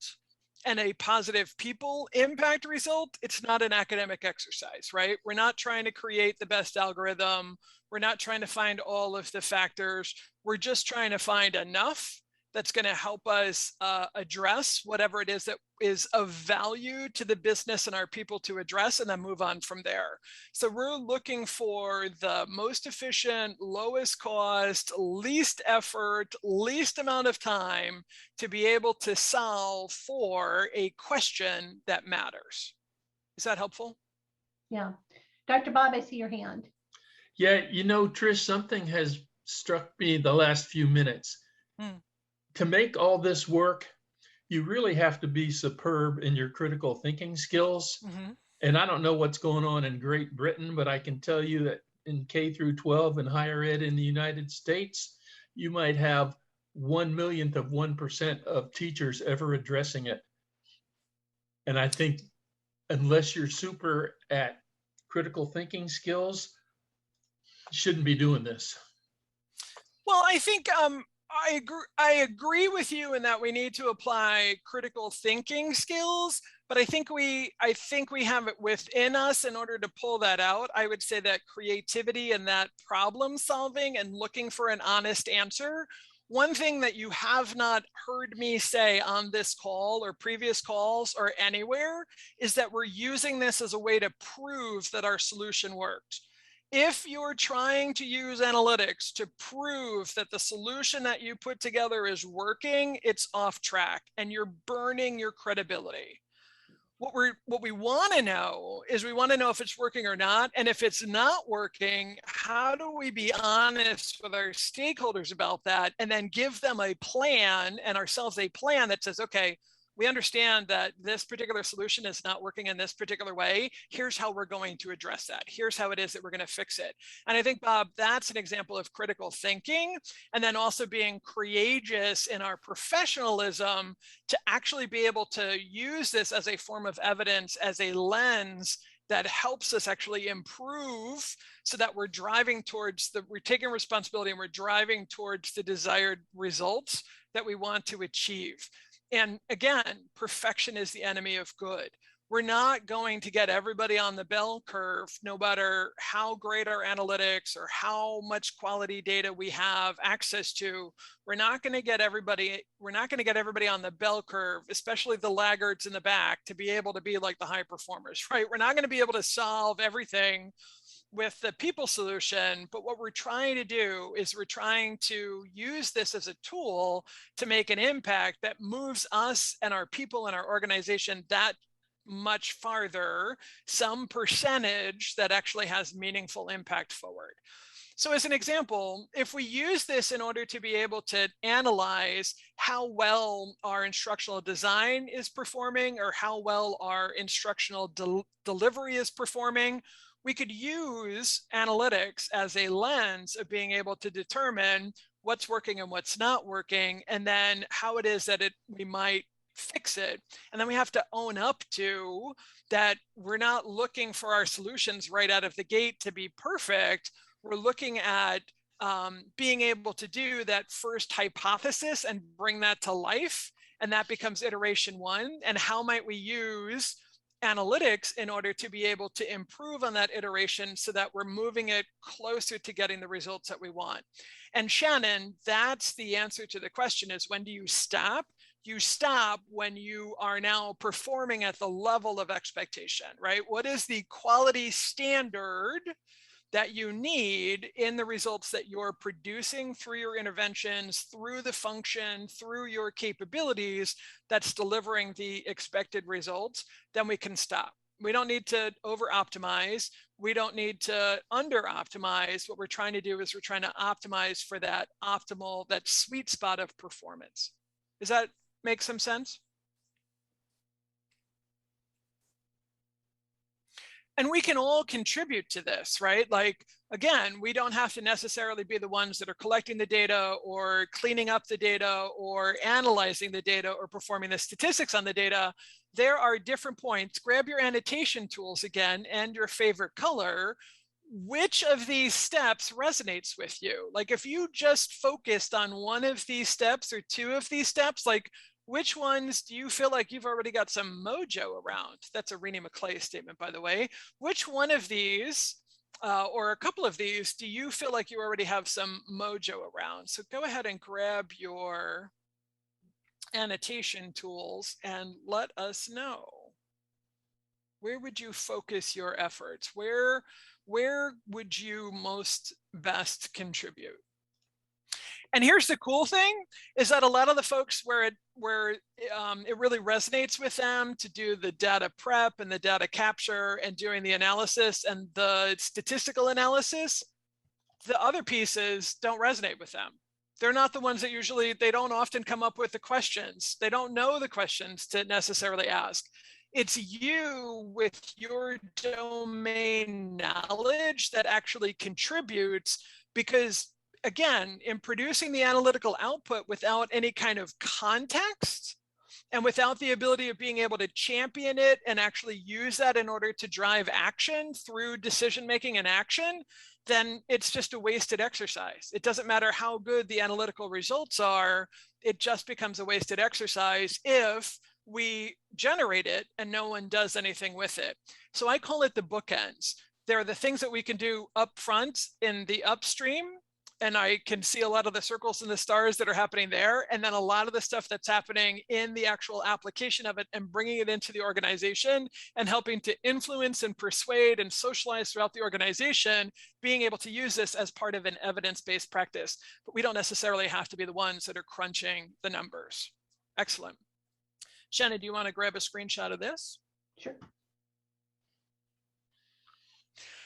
and a positive people impact result. It's not an academic exercise, right? We're not trying to create the best algorithm. We're not trying to find all of the factors. We're just trying to find enough that's going to help us address whatever it is that is of value to the business and our people to address, and then move on from there. So we're looking for the most efficient, lowest cost, least effort, least amount of time to be able to solve for a question that matters. Is that helpful? Yeah. Dr. Bob, I see your hand. Yeah, you know, Trish, something has struck me the last few minutes. To make all this work, you really have to be superb in your critical thinking skills. And I don't know what's going on in Great Britain, but I can tell you that in K through 12 and higher ed in the United States, you might have 1/1,000,000th of 1% of teachers ever addressing it. And I think unless you're super at critical thinking skills, you shouldn't be doing this. Well, I think I agree with you in that we need to apply critical thinking skills, but I think we have it within us in order to pull that out. I would say that creativity and that problem solving and looking for an honest answer. One thing that you have not heard me say on this call or previous calls or anywhere is that we're using this as a way to prove that our solution worked. If you're trying to use analytics to prove that the solution that you put together is working, it's off track and you're burning your credibility. What we want to know is we want to know if it's working or not. And if it's not working, how do we be honest with our stakeholders about that and then give them a plan and ourselves a plan that says, okay, we understand that this particular solution is not working in this particular way. Here's how we're going to address that. Here's how it is that we're going to fix it. And I think, Bob, that's an example of critical thinking, and then also being courageous in our professionalism to actually be able to use this as a form of evidence, as a lens that helps us actually improve so that we're driving towards we're taking responsibility and we're driving towards the desired results that we want to achieve. And again, perfection is the enemy of good. We're not going to get everybody on the bell curve, no matter how great our analytics or how much quality data we have access to. We're not going to get everybody on the bell curve, especially the laggards in the back, to be able to be like the high performers, right? We're not going to be able to solve everything with the people solution, but what we're trying to do is we're trying to use this as a tool to make an impact that moves us and our people and our organization that much farther, some percentage that actually has meaningful impact forward. So as an example, if we use this in order to be able to analyze how well our instructional design is performing or how well our instructional delivery is performing, we could use analytics as a lens of being able to determine what's working and what's not working, and then how it is that we might fix it. And then we have to own up to that we're not looking for our solutions right out of the gate to be perfect. We're looking at being able to do that first hypothesis and bring that to life. And that becomes iteration one. And how might we use analytics in order to be able to improve on that iteration so that we're moving it closer to getting the results that we want. And Shannon, that's the answer to the question, is when do you stop? You stop when you are now performing at the level of expectation, right? What is the quality standard that you need in the results that you're producing through your interventions, through the function, through your capabilities that's delivering the expected results? Then we can stop. We don't need to over optimize. We don't need to under optimize. What we're trying to do is we're trying to optimize for that optimal, that sweet spot of performance. Does that make some sense? And we can all contribute to this, right? Like, again, we don't have to necessarily be the ones that are collecting the data or cleaning up the data or analyzing the data or performing the statistics on the data. There are different points. Grab your annotation tools again and your favorite color. Which of these steps resonates with you? Like, if you just focused on one of these steps or two of these steps, like, which ones do you feel like you've already got some mojo around? That's a Renee McClay statement, by the way. Which one of these or a couple of these do you feel like you already have some mojo around? So go ahead and grab your annotation tools and let us know. Where would you focus your efforts? Where would you most best contribute? And here's the cool thing is that a lot of the folks where it really resonates with them to do the data prep and the data capture and doing the analysis and the statistical analysis, the other pieces don't resonate with them. They're not the ones that they don't often come up with the questions. They don't know the questions to necessarily ask. It's you with your domain knowledge that actually contributes, because again, in producing the analytical output without any kind of context and without the ability of being able to champion it and actually use that in order to drive action through decision-making and action, then it's just a wasted exercise. It doesn't matter how good the analytical results are, it just becomes a wasted exercise if we generate it and no one does anything with it. So I call it the bookends. There are the things that we can do up front in the upstream, and I can see a lot of the circles and the stars that are happening there. And then a lot of the stuff that's happening in the actual application of it and bringing it into the organization and helping to influence and persuade and socialize throughout the organization, being able to use this as part of an evidence-based practice. But we don't necessarily have to be the ones that are crunching the numbers. Excellent. Shannon, do you want to grab a screenshot of this? Sure.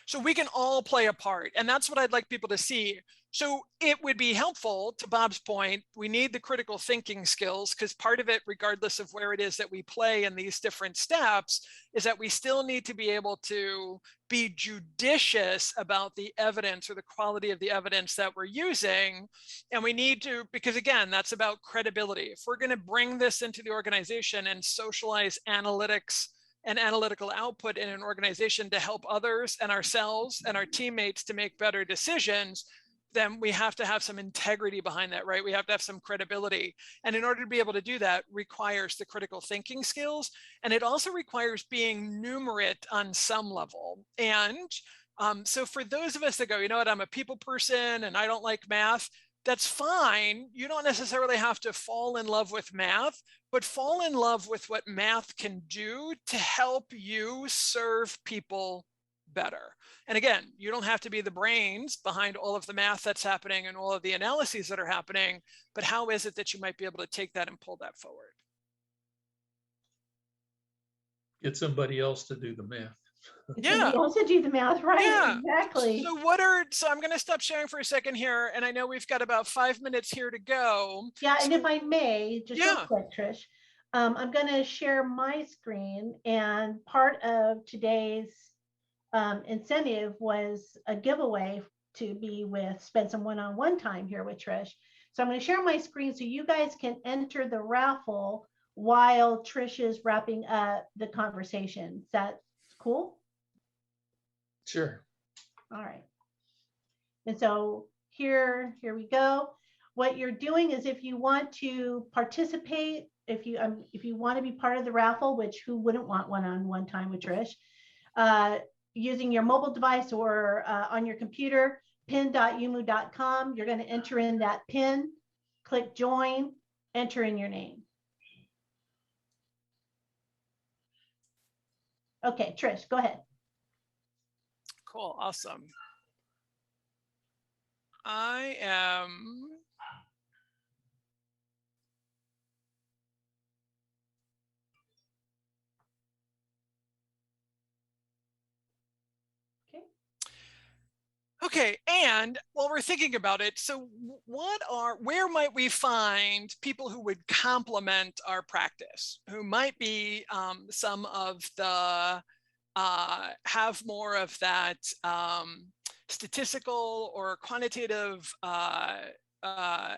So we can all play a part, and that's what I'd like people to see. So it would be helpful, to Bob's point, we need the critical thinking skills, because part of it, regardless of where it is that we play in these different steps, is that we still need to be able to be judicious about the evidence or the quality of the evidence that we're using. And we need to, because again, that's about credibility. If we're going to bring this into the organization and socialize analytics and analytical output in an organization to help others and ourselves and our teammates to make better decisions, then we have to have some integrity behind that, right? We have to have some credibility. And in order to be able to do that requires the critical thinking skills. And it also requires being numerate on some level. And so for those of us that go, you know what, I'm a people person and I don't like math, that's fine. You don't necessarily have to fall in love with math, but fall in love with what math can do to help you serve people better. And again, you don't have to be the brains behind all of the math that's happening and all of the analyses that are happening, but how is it that you might be able to take that and pull that forward? Get somebody else to do the math. Yeah. Also do the math, right? Yeah. Exactly. So I'm going to stop sharing for a second here. And I know we've got about 5 minutes here to go. Yeah, and if I may, just real Yeah. quick, Trish, I'm going to share my screen, and part of today's incentive was a giveaway to be with, spend some one-on-one time here with Trish. So I'm going to share my screen so you guys can enter the raffle while Trish is wrapping up the conversation. Is that cool? Sure. All right. And so here we go. What you're doing is, if you want to participate, if you want to be part of the raffle, which who wouldn't want one-on-one time with Trish, using your mobile device or on your computer, pin.umu.com, you're going to enter in that pin, click join, enter in your name. Okay, Trish, go ahead. Cool. Awesome. I am. Okay, and while we're thinking about it, so where might we find people who would complement our practice, who might be some of the, have more of that statistical or quantitative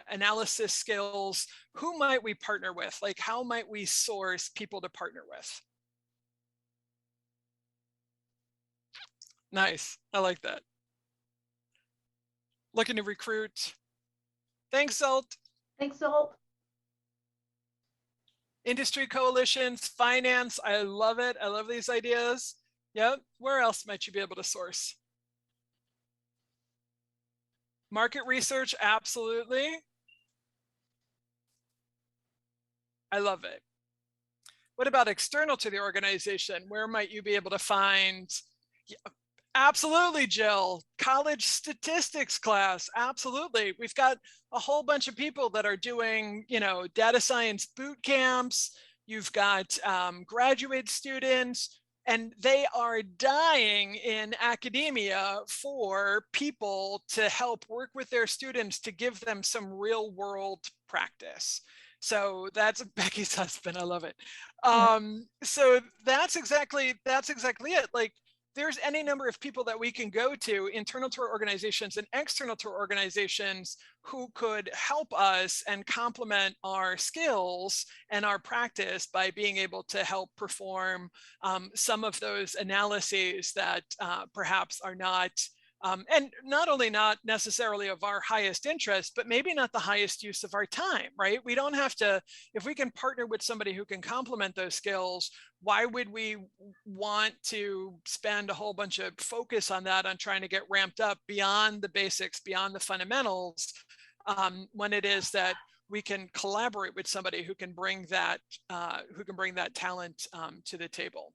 analysis skills? Who might we partner with? Like, how might we source people to partner with? Nice, I like that. Looking to recruit. Thanks, Zalt. Thanks, Zalt. Industry coalitions, finance. I love it. I love these ideas. Yep. Where else might you be able to source? Market research. Absolutely. I love it. What about external to the organization? Where might you be able to find? Yeah. Absolutely, Jill. College statistics class. Absolutely. We've got a whole bunch of people that are doing, data science boot camps. You've got graduate students, and they are dying in academia for people to help work with their students to give them some real world practice. So that's Becky's husband. I love it. So that's exactly it. Like, there's any number of people that we can go to, internal to our organizations and external to our organizations, who could help us and complement our skills and our practice by being able to help perform some of those analyses that perhaps are not, and not only not necessarily of our highest interest, but maybe not the highest use of our time, right? We don't have to, if we can partner with somebody who can complement those skills, why would we want to spend a whole bunch of focus on that, on trying to get ramped up beyond the basics, beyond the fundamentals, when it is that we can collaborate with somebody who can bring that talent to the table.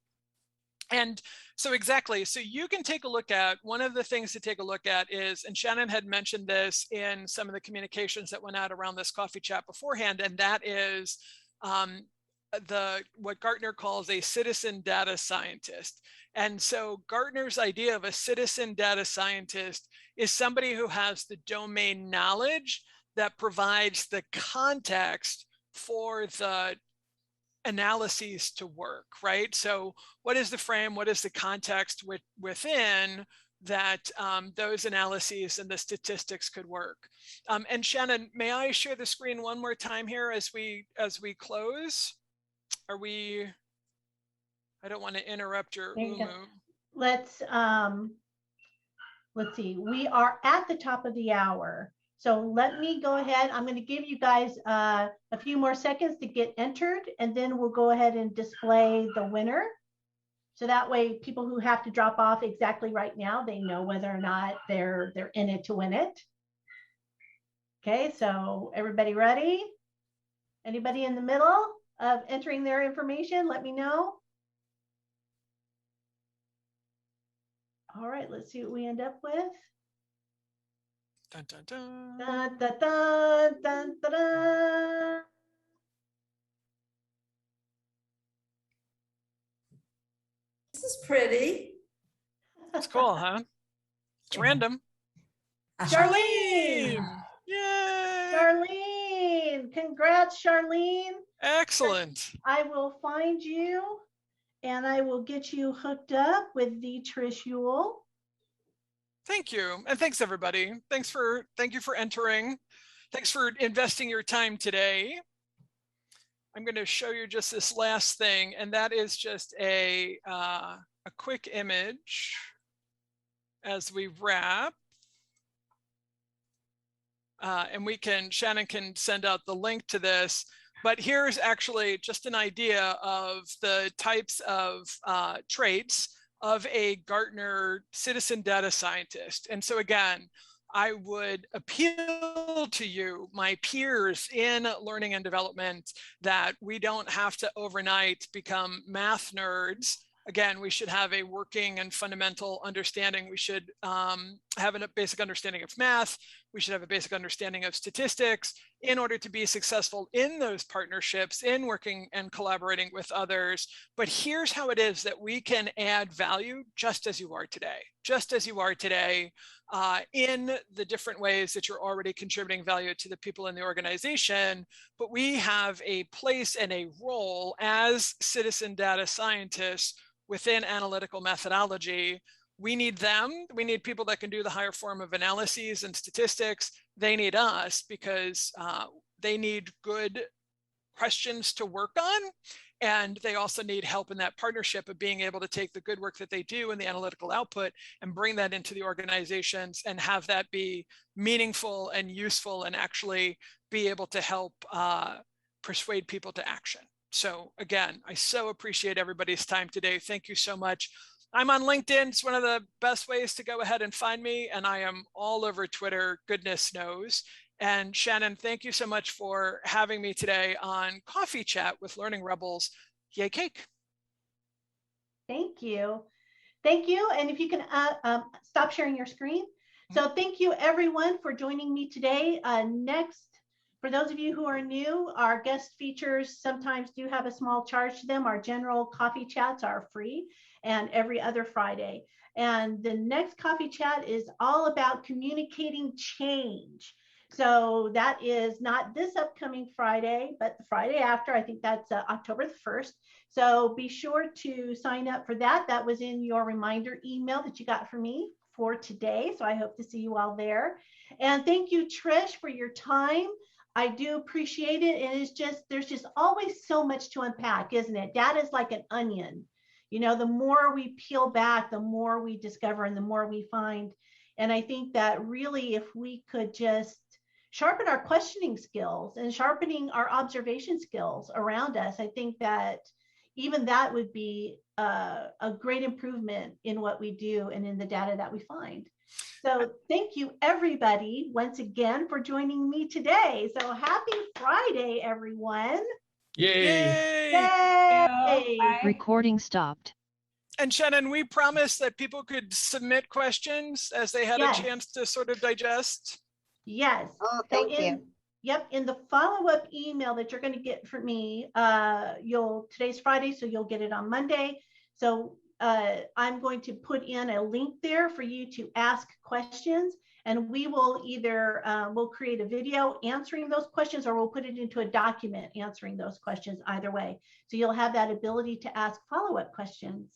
And so exactly, so you can take a look at, one of the things to take a look at is, and Shannon had mentioned this in some of the communications that went out around this coffee chat beforehand, and that is what Gartner calls a citizen data scientist. And so Gartner's idea of a citizen data scientist is somebody who has the domain knowledge that provides the context for the analyses to work, right? So what is the frame, what is the context within that those analyses and the statistics could work? And Shannon, may I share the screen one more time here as we close? Are we, I don't want to interrupt your Let's see, we are at the top of the hour. So let me go ahead. I'm going to give you guys a few more seconds to get entered, and then we'll go ahead and display the winner. So that way, people who have to drop off exactly right now, they know whether or not they're in it to win it. Okay, so everybody ready? Anybody in the middle of entering their information? Let me know. All right, let's see what we end up with. Dun, dun, dun. Dun, dun, dun, dun, dun, dun. This is pretty. It's cool, huh? It's random. Charlene! Yay! Charlene! Congrats, Charlene. Excellent. I will find you and I will get you hooked up with the Trish Yule. Thank you. And thanks everybody. Thank you for entering. Thanks for investing your time today. I'm going to show you just this last thing, and that is just a quick image as we wrap. And Shannon can send out the link to this, but here's actually just an idea of the types of traits of a Gartner citizen data scientist. And so again, I would appeal to you, my peers in learning and development, that we don't have to overnight become math nerds. Again, we should have a working and fundamental understanding. We should have a basic understanding of math. We should have a basic understanding of statistics in order to be successful in those partnerships, in working and collaborating with others. But here's how it is that we can add value just as you are today, in the different ways that you're already contributing value to the people in the organization. But we have a place and a role as citizen data scientists within analytical methodology. We need them. We need people that can do the higher form of analyses and statistics. They need us because they need good questions to work on. And they also need help in that partnership of being able to take the good work that they do and the analytical output and bring that into the organizations and have that be meaningful and useful and actually be able to help persuade people to action. So again, I so appreciate everybody's time today. Thank you so much. I'm on LinkedIn. It's one of the best ways to go ahead and find me. And I am all over Twitter, goodness knows. And Shannon, thank you so much for having me today on Coffee Chat with Learning Rebels. Yay cake. Thank you. Thank you. And if you can stop sharing your screen. So thank you everyone for joining me today. Next, for those of you who are new, our guest features sometimes do have a small charge to them. Our general coffee chats are free and every other Friday. And the next coffee chat is all about communicating change. So that is not this upcoming Friday, but the Friday after. I think that's October the 1st. So be sure to sign up for that. That was in your reminder email that you got from me for today. So I hope to see you all there. And thank you, Trish, for your time. I do appreciate it. And it's just, there's just always so much to unpack, isn't it? Data is like an onion. You know, the more we peel back, the more we discover and the more we find. And I think that really, if we could just sharpen our questioning skills and sharpening our observation skills around us, I think that even that would be a great improvement in what we do and in the data that we find. So thank you, everybody, once again for joining me today. So happy Friday, everyone. Yay. Yay. Recording stopped. And Shannon, we promised that people could submit questions as they had Yes. a chance to sort of digest. Yes. Oh, So thank you. Yep, in the follow-up email that you're going to get from me, today's Friday, so you'll get it on Monday. So I'm going to put in a link there for you to ask questions, and we will either we'll create a video answering those questions, or we'll put it into a document answering those questions, either way. So you'll have that ability to ask follow-up questions.